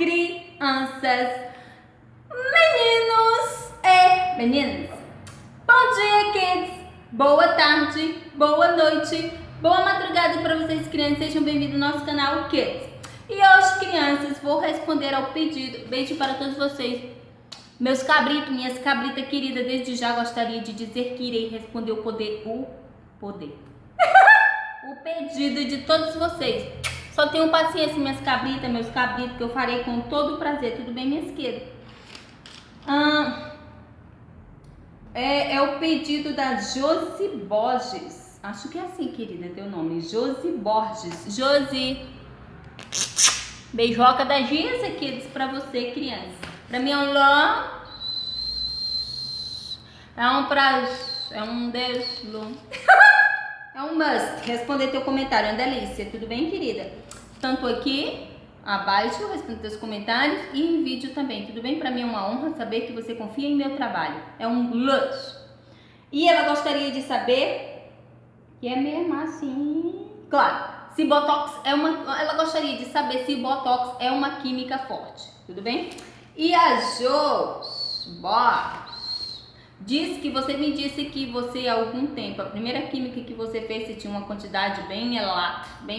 crianças, meninos e meninas. Bom dia, kids! Boa tarde, boa noite, boa madrugada para vocês, crianças. Sejam bem-vindos ao nosso canal Kids. E hoje, crianças, vou responder ao pedido. Beijo para todos vocês. Meus cabritos, minhas cabritas queridas, desde já gostaria de dizer que irei responder o pedido de todos vocês. Só tenham paciência, minhas cabritas, meus cabritos, que eu farei com todo o prazer. Tudo bem, minhas queridas? É o pedido da Josi Borges. Acho que é assim, querida, teu nome. Josi Borges. Josi. Beijoca da Giza, kids, pra você, criança. Pra mim é um ló. É um prazer. É um deslo. É um must. Responder teu comentário. É uma delícia. Tudo bem, querida? Tanto aqui abaixo, respondo teus comentários e em vídeo também. Tudo bem? Pra mim é uma honra saber que você confia em meu trabalho. É um luxo. E ela gostaria de saber que é mesmo assim. Claro. Se Botox é ela gostaria de saber se Botox é uma química forte. Tudo bem? E a Jos diz que você me disse que você há algum tempo, a primeira química que você fez, você tinha uma quantidade bem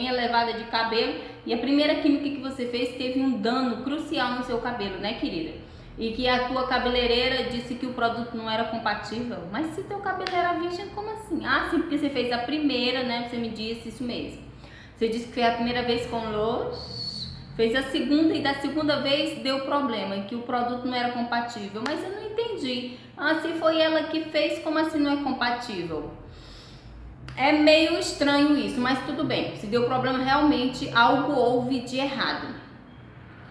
elevada de cabelo, e a primeira química que você fez teve um dano crucial no seu cabelo, né, querida? E que a tua cabeleireira disse que o produto não era compatível. Mas se teu cabelo era virgem, como assim? Ah, sim, porque você fez a primeira, né? Você me disse isso mesmo. Você disse que foi a primeira vez com luz, fez a segunda e da segunda vez deu problema, que o produto não era compatível. Mas eu não entendi. Ah, se foi ela que fez, como assim não é compatível? É meio estranho isso, mas tudo bem. Se deu problema, realmente algo houve de errado.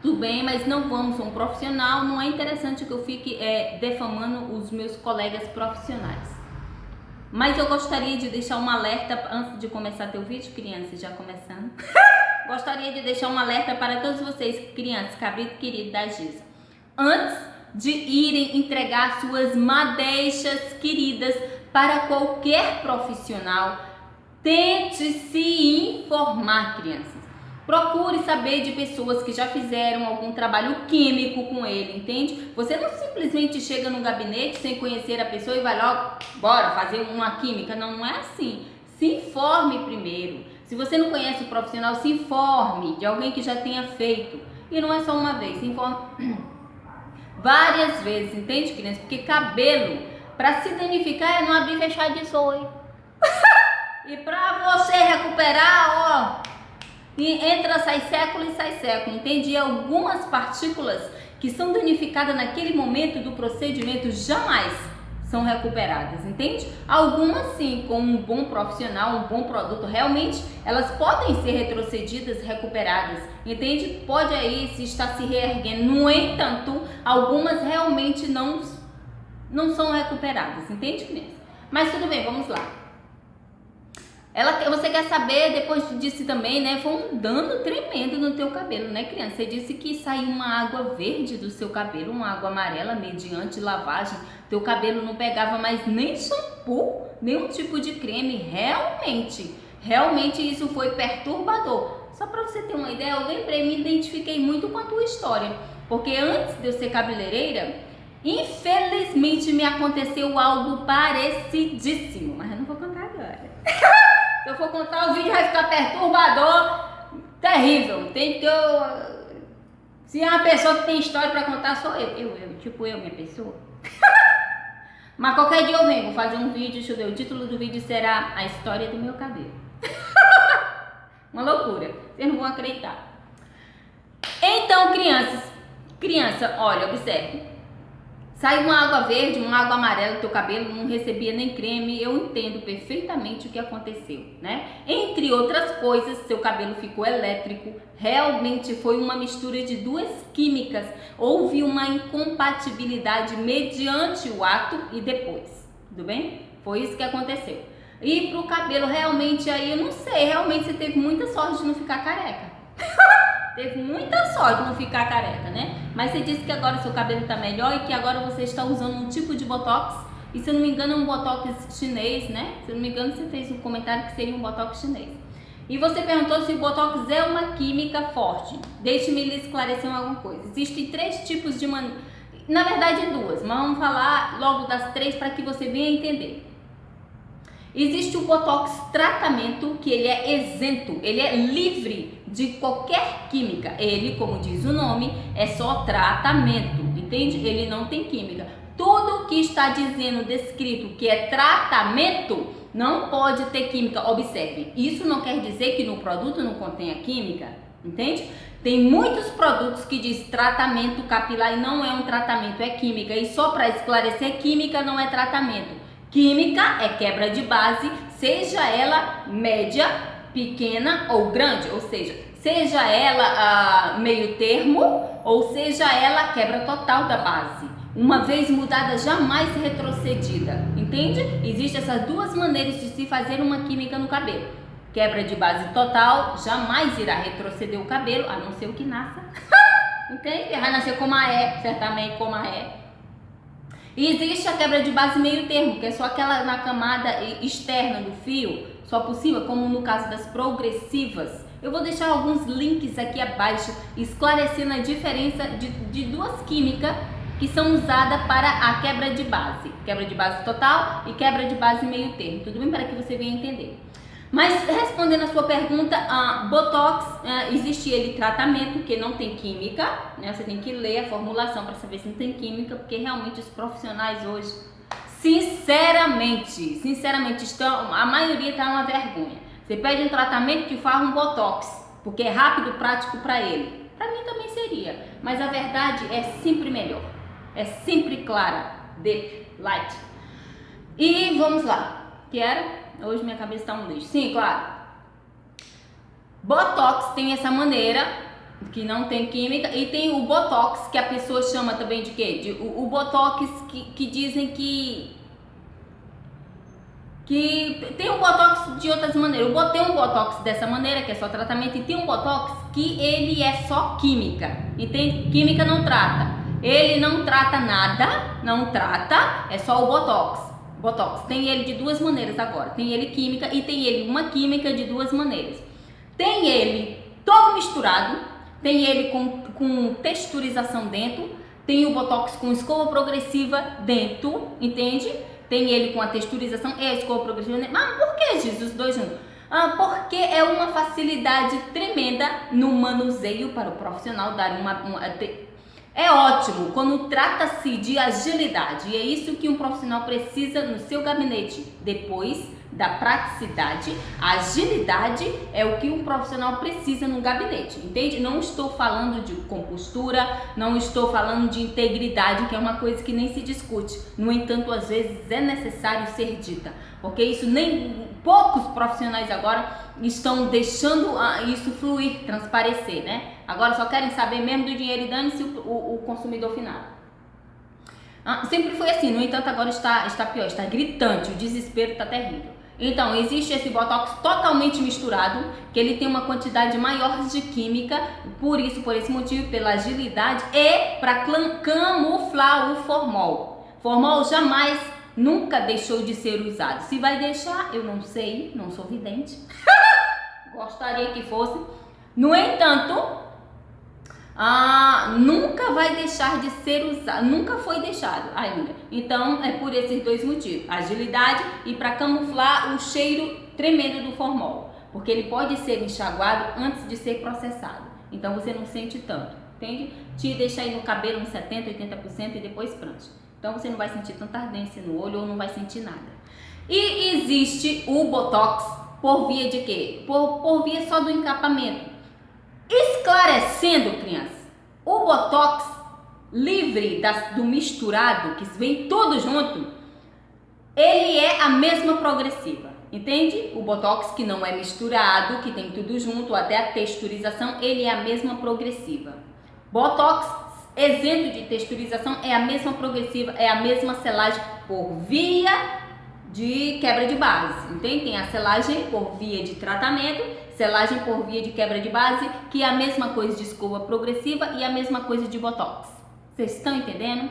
Tudo bem, mas não vamos, sou um profissional, não é interessante que eu fique defamando os meus colegas profissionais. Mas eu gostaria de deixar um alerta, antes de começar teu vídeo, crianças, já começando. Gostaria de deixar um alerta para todos vocês, crianças, cabrito querido da Giza. Antes de irem entregar suas madeixas queridas para qualquer profissional, tente se informar, crianças. Procure saber de pessoas que já fizeram algum trabalho químico com ele, entende? Você não simplesmente chega no gabinete sem conhecer a pessoa e vai logo, bora fazer uma química. Não, não é assim. Se informe primeiro. Se você não conhece o profissional, se informe de alguém que já tenha feito. E não é só uma vez, se informe várias vezes, entende, criança? Porque cabelo, para se danificar, é não abrir e fechar de zoio. E para você recuperar, ó, entra, sai século e sai século, entende? E algumas partículas que são danificadas naquele momento do procedimento jamais são recuperadas, entende? Algumas sim, com um bom profissional, um bom produto, realmente elas podem ser retrocedidas, recuperadas, entende? Pode aí se estar se reerguendo. No entanto, algumas realmente não são recuperadas, entende, criança? Mas tudo bem, vamos lá. Você quer saber, depois disso também, né? Foi um dano tremendo no teu cabelo, né, criança? Você disse que saiu uma água verde do seu cabelo, uma água amarela mediante lavagem. Teu cabelo não pegava mais nem shampoo, nenhum tipo de creme. Realmente isso foi perturbador. Só para você ter uma ideia, eu lembrei, me identifiquei muito com a tua história. Porque antes de eu ser cabeleireira, infelizmente me aconteceu algo parecidíssimo. Mas eu não vou contar agora. Se eu for contar, o vídeo vai ficar perturbador, terrível. Tem que se é uma pessoa que tem história pra contar, sou eu. Tipo eu, minha pessoa. Mas qualquer dia eu venho, vou fazer um vídeo, deixa eu ver, o título do vídeo será A História do Meu Cabelo. Uma loucura, vocês não vão acreditar. Então, criança, olha, observe. Sai uma água verde, uma água amarela do teu cabelo, não recebia nem creme, eu entendo perfeitamente o que aconteceu, né? Entre outras coisas, seu cabelo ficou elétrico, realmente foi uma mistura de duas químicas, houve uma incompatibilidade mediante o ato e depois, tudo bem? Foi isso que aconteceu. E pro cabelo, realmente, aí eu não sei, realmente você teve muita sorte de não ficar careca. Teve muita sorte de não ficar careca, né? Mas você disse que agora seu cabelo tá melhor e que agora você está usando um tipo de botox. E se eu não me engano é um botox chinês, né? Se eu não me engano você fez um comentário que seria um botox chinês. E você perguntou se o Botox é uma química forte. Deixe-me lhe esclarecer alguma coisa. Existem 3 tipos de na verdade 2, mas vamos falar logo das 3 para que você venha entender. Existe o Botox tratamento, que ele é isento, ele é livre de qualquer química. Ele, como diz o nome, é só tratamento, entende? Ele não tem química. Tudo que está dizendo, descrito, que é tratamento, não pode ter química. Observe, isso não quer dizer que no produto não contenha química, entende? Tem muitos produtos que diz tratamento capilar e não é um tratamento, é química. E só para esclarecer, química não é tratamento. Química é quebra de base, seja ela média, pequena ou grande, ou seja ela meio termo ou seja ela quebra total da base. Uma vez mudada, jamais retrocedida, entende? Existem essas 2 maneiras de se fazer uma química no cabelo. Quebra de base total, jamais irá retroceder o cabelo, a não ser o que nasça, entende? Vai nascer como é, certamente como é. E existe a quebra de base meio termo, que é só aquela na camada externa do fio, só por cima, como no caso das progressivas. Eu vou deixar alguns links aqui abaixo, esclarecendo a diferença de 2 químicas que são usadas para a quebra de base total e quebra de base meio termo, tudo bem? Para que você venha entender. Mas respondendo a sua pergunta, Botox, existe ele tratamento que não tem química, né? Você tem que ler a formulação para saber se não tem química, porque realmente os profissionais hoje, sinceramente a maioria está uma vergonha. Você pede um tratamento que faz um Botox, porque é rápido e prático para ele. Para mim também seria, mas a verdade é sempre melhor, é sempre clara, de light. E vamos lá, hoje minha cabeça está um lixo. Sim, claro. Botox tem essa maneira, que não tem química, e tem o Botox, que a pessoa chama também de quê? O Botox que dizem que tem um Botox de outras maneiras. Eu botei um Botox dessa maneira, que é só tratamento, e tem um Botox que ele é só química, entende? Química não trata. Ele não trata nada, é só o Botox. Tem ele de 2 maneiras agora. Tem ele química e tem ele uma química de 2 maneiras. Tem ele todo misturado, tem ele com texturização dentro, tem o Botox com escova progressiva dentro, entende? Tem ele com a texturização e a escova progressiva dentro. Mas por que, Jesus, os 2 juntos? Porque é uma facilidade tremenda no manuseio para o profissional dar é ótimo quando trata-se de agilidade, e é isso que um profissional precisa no seu gabinete. Depois da praticidade, a agilidade é o que um profissional precisa no gabinete, entende? Não estou falando de compostura, não estou falando de integridade, que é uma coisa que nem se discute. No entanto, às vezes é necessário ser dita, porque isso poucos profissionais agora estão deixando isso fluir, transparecer, né? Agora só querem saber mesmo do dinheiro e dane-se o consumidor final. Sempre foi assim, no entanto agora está pior, está gritante, o desespero está terrível. Então, existe esse Botox totalmente misturado, que ele tem uma quantidade maior de química, por esse motivo, pela agilidade e para camuflar o formol. Formol jamais, nunca deixou de ser usado. Se vai deixar, eu não sei, não sou vidente. Gostaria que fosse. No entanto, nunca vai deixar de ser usado, nunca foi deixado ainda. Então é por esses 2 motivos, agilidade e para camuflar o cheiro tremendo do formol, porque ele pode ser enxaguado antes de ser processado, então você não sente tanto, entende? Te deixa aí no cabelo uns 70, 80% e depois prancha, então você não vai sentir tanta ardência no olho ou não vai sentir nada. E existe o Botox por via de quê? Por via só do encapamento. Esclarecendo, crianças, o Botox livre do misturado, que vem tudo junto, ele é a mesma progressiva, entende? O Botox que não é misturado, que tem tudo junto, até a texturização, ele é a mesma progressiva. Botox isento de texturização é a mesma progressiva, é a mesma selagem por via de quebra de base, entende? Tem a selagem por via de tratamento, selagem por via de quebra de base, que é a mesma coisa de escova progressiva e a mesma coisa de Botox. Vocês estão entendendo?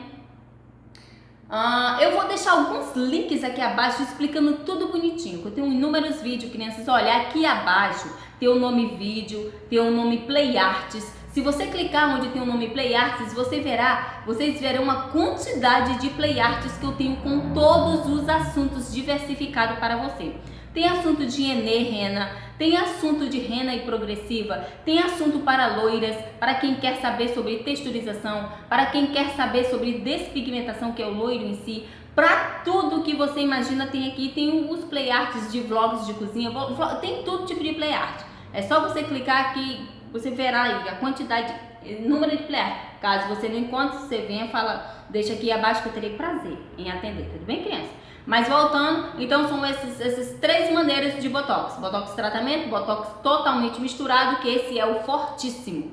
Eu vou deixar alguns links aqui abaixo explicando tudo bonitinho. Eu tenho inúmeros vídeos, crianças. Olha, aqui abaixo tem o nome vídeo, tem o nome Play Arts. Se você clicar onde tem o nome Play Arts, vocês verão uma quantidade de Play Arts que eu tenho com todos os assuntos diversificados para você. Tem assunto de Enê, Rena, tem assunto de rena e progressiva, tem assunto para loiras, para quem quer saber sobre texturização, para quem quer saber sobre despigmentação, que é o loiro em si. Para tudo que você imagina tem aqui. Tem os play arts de vlogs de cozinha, tem todo tipo de play art. É só você clicar aqui, você verá aí a quantidade, número de play art. Caso você não encontre, você venha, fala, deixa aqui abaixo que eu terei prazer em atender, tudo bem, criança? Mas voltando, então são essas 3 maneiras de Botox. Botox tratamento, Botox totalmente misturado, que esse é o fortíssimo.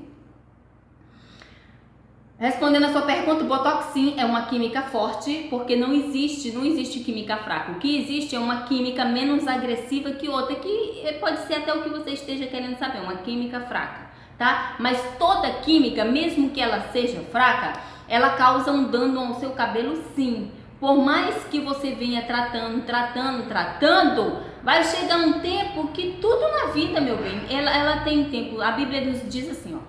Respondendo a sua pergunta, o Botox sim é uma química forte, porque não existe química fraca. O que existe é uma química menos agressiva que outra, que pode ser até o que você esteja querendo saber, uma química fraca, tá? Mas toda química, mesmo que ela seja fraca, ela causa um dano ao seu cabelo sim. Por mais que você venha tratando, vai chegar um tempo que tudo na vida, meu bem, ela tem tempo. A Bíblia nos diz assim, ó,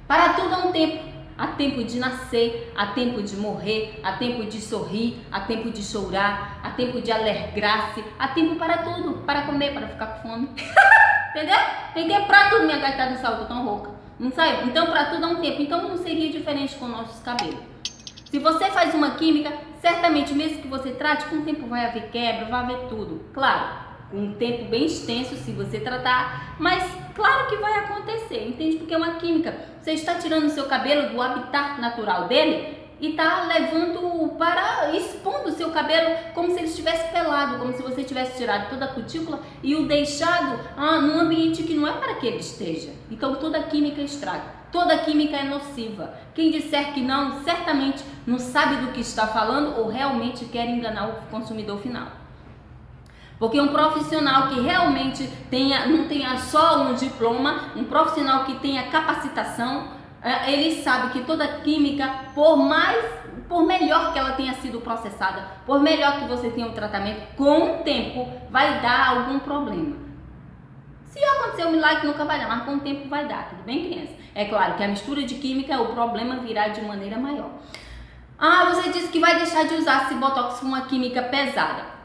para tudo há um tempo. Há tempo de nascer, há tempo de morrer, há tempo de sorrir, há tempo de chorar, há tempo de alegrar-se, há tempo para tudo, para comer, para ficar com fome. Entendeu? Tem tempo para tudo, minha gata do sal, tô tão rouca. Não saiu? Então, para tudo há um tempo. Então, não seria diferente com nossos cabelos. Se você faz uma química, certamente, mesmo que você trate, com o tempo vai haver quebra, vai haver tudo. Claro, um tempo bem extenso se você tratar, mas claro que vai acontecer, entende? Porque é uma química. Você está tirando o seu cabelo do habitat natural dele e está levando para, expondo o seu cabelo como se ele estivesse pelado, como se você tivesse tirado toda a cutícula e o deixado num ambiente que não é para que ele esteja. Então toda química estraga, toda química é nociva. Quem disser que não, certamente não sabe do que está falando ou realmente quer enganar o consumidor final. Porque um profissional que realmente não tenha só um diploma, um profissional que tenha capacitação, ele sabe que toda química, por melhor que ela tenha sido processada, por melhor que você tenha um tratamento, com o tempo vai dar algum problema. Se acontecer um milagre, nunca vai dar, mas com o tempo vai dar, tudo bem, criança? É claro que a mistura de química, o problema virá de maneira maior. Você disse que vai deixar de usar esse Botox com uma química pesada.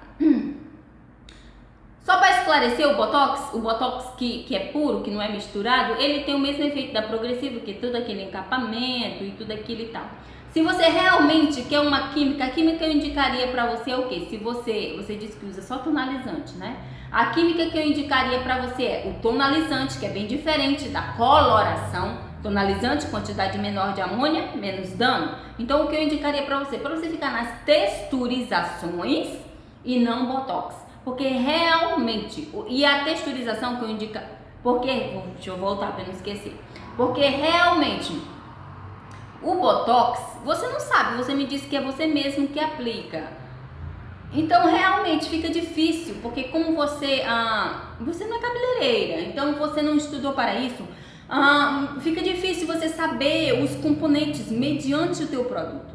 Só para esclarecer, o Botox que é puro, que não é misturado, ele tem o mesmo efeito da progressiva, que é todo aquele encapamento e tudo aquilo e tal. Se você realmente quer uma química, a química eu indicaria para você é o quê? Se você disse que usa só tonalizante, né? A química que eu indicaria para você é o tonalizante, que é bem diferente da coloração. Tonalizante, quantidade menor de amônia, menos dano. Então o que eu indicaria para você ficar nas texturizações e não Botox. Porque realmente, e a texturização que eu indico, deixa eu voltar para não esquecer, porque realmente o Botox, você não sabe, você me disse que é você mesmo que aplica, então realmente fica difícil, porque como você não é cabeleireira, então você não estudou para isso, fica difícil você saber os componentes mediante o teu produto.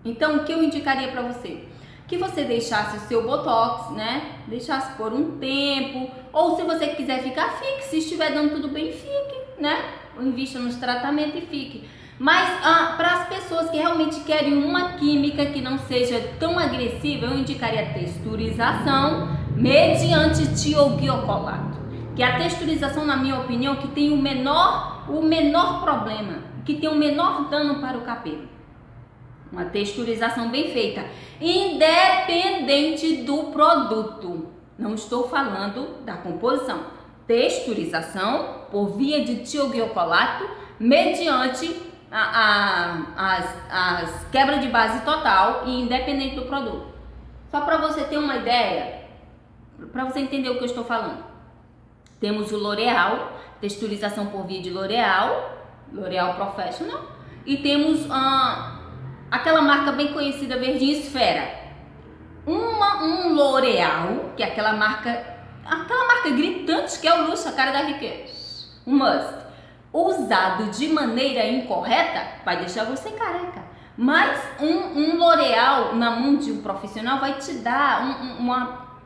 Então o que eu indicaria para você? Que você deixasse o seu Botox, né? Deixasse por um tempo. Ou se você quiser ficar, fique. Se estiver dando tudo bem, fique, né? Invista nos tratamentos e fique. Mas para as pessoas que realmente querem uma química que não seja tão agressiva, eu indicaria a texturização mediante tioguiocolato. Que a texturização, na minha opinião, que tem o menor problema, que tem o menor dano para o cabelo. Uma texturização bem feita, independente do produto. Não estou falando da composição. Texturização por via de tioguiocolato mediante as quebras de base total e independente do produto. Só para você ter uma ideia, para você entender o que eu estou falando. Temos o L'Oréal, texturização por via de L'Oréal Professional, e temos aquela marca bem conhecida, Verdinha Esfera. Um L'Oréal, que é aquela marca gritante, que é o luxo, a cara da riqueza. Um must. Usado de maneira incorreta, vai deixar você careca. Mas um L'Oréal na mão de um profissional vai te dar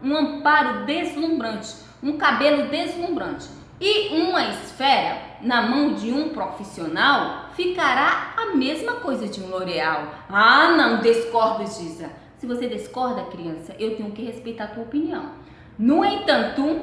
um amparo deslumbrante, um cabelo deslumbrante. E uma esfera na mão de um profissional ficará a mesma coisa de um L'Oréal. Ah, não, discordo, Giza. Se você discorda, criança, eu tenho que respeitar a tua opinião. No entanto,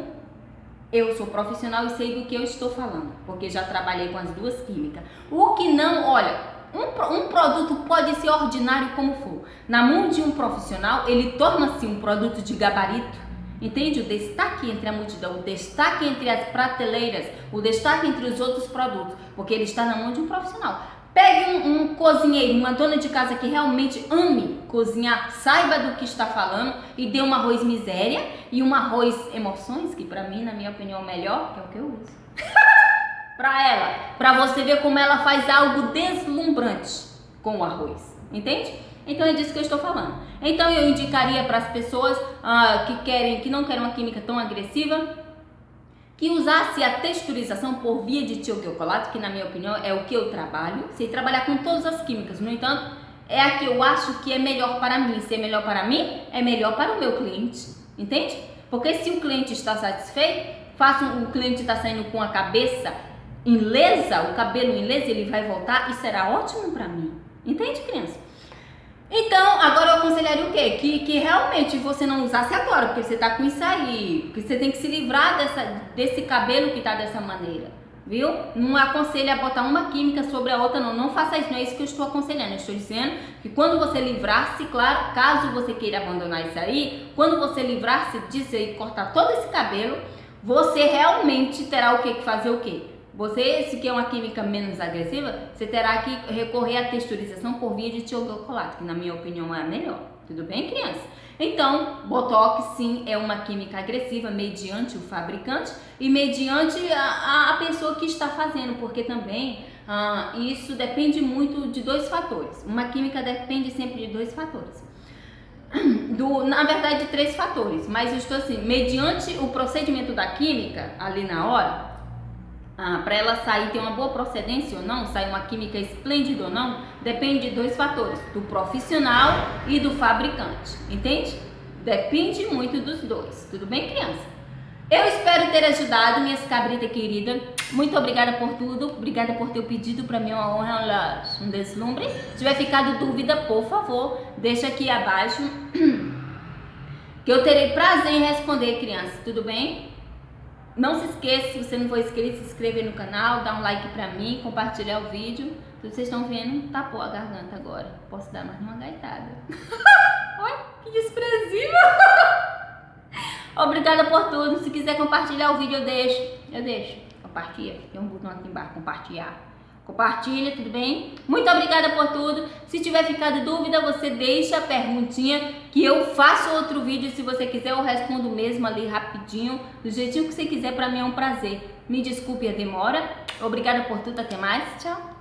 eu sou profissional e sei do que eu estou falando, porque já trabalhei com as duas químicas. O que não, olha, um produto pode ser ordinário como for. Na mão de um profissional, ele torna-se um produto de gabarito. Entende? O destaque entre a multidão, o destaque entre as prateleiras, o destaque entre os outros produtos, porque ele está na mão de um profissional. Pegue um cozinheiro, uma dona de casa que realmente ame cozinhar, saiba do que está falando e dê um arroz miséria e um arroz emoções, que pra mim, na minha opinião, é o melhor, que é o que eu uso. Pra ela, pra você ver como ela faz algo deslumbrante com o arroz, entende? Então é disso que eu estou falando. Então eu indicaria para as pessoas que não querem uma química tão agressiva, que usasse a texturização por via de tioglocolato, que na minha opinião é o que eu trabalho. Sei trabalhar com todas as químicas, no entanto, é a que eu acho que é melhor para mim. Se é melhor para mim, é melhor para o meu cliente, entende? Porque se o cliente está satisfeito, o cliente está saindo com a cabeça ilesa, o cabelo ileso, ele vai voltar e será ótimo para mim, entende, criança? Então, agora eu aconselharia o quê? Que realmente você não usasse agora, porque você tá com isso aí, porque você tem que se livrar desse cabelo que tá dessa maneira, viu? Não aconselho a botar uma química sobre a outra, não faça isso, não é isso que eu estou aconselhando. Eu estou dizendo que quando você livrar-se, claro, caso você queira abandonar isso aí, quando você livrar-se disso e cortar todo esse cabelo, você realmente terá o que fazer o quê? Você, se quer uma química menos agressiva, você terá que recorrer à texturização por via de tioglocolato, que na minha opinião é a melhor. Tudo bem, criança? Então, Botox sim é uma química agressiva mediante o fabricante e mediante a pessoa que está fazendo, porque também isso depende muito de dois fatores. Uma química depende sempre de dois fatores. Na verdade, de três fatores, mas eu estou assim, mediante o procedimento da química, ali na hora, para ela sair, ter uma boa procedência ou não, sair uma química esplêndida ou não, depende de dois fatores, do profissional e do fabricante, entende? Depende muito dos dois, tudo bem, criança? Eu espero ter ajudado, minhas cabritas queridas. Muito obrigada por tudo, obrigada por ter pedido para mim, uma honra, um deslumbre. Se tiver ficado dúvida, por favor, deixa aqui abaixo, que eu terei prazer em responder, criança, tudo bem? Não se esqueça, se você não for inscrito, se inscrever no canal, dar um like pra mim, compartilhar o vídeo. Tudo vocês estão vendo, tapou a garganta agora. Posso dar mais uma gaitada. Olha, que desprezível. Obrigada por tudo. Se quiser compartilhar o vídeo, eu deixo. Compartilha, tem um botão aqui embaixo, compartilhar. Compartilha, tudo bem? Muito obrigada por tudo. Se tiver ficado dúvida, você deixa a perguntinha que eu faço outro vídeo. Se você quiser, eu respondo mesmo ali rapidinho, do jeitinho que você quiser. Pra mim é um prazer. Me desculpe a demora. Obrigada por tudo. Até mais. Tchau.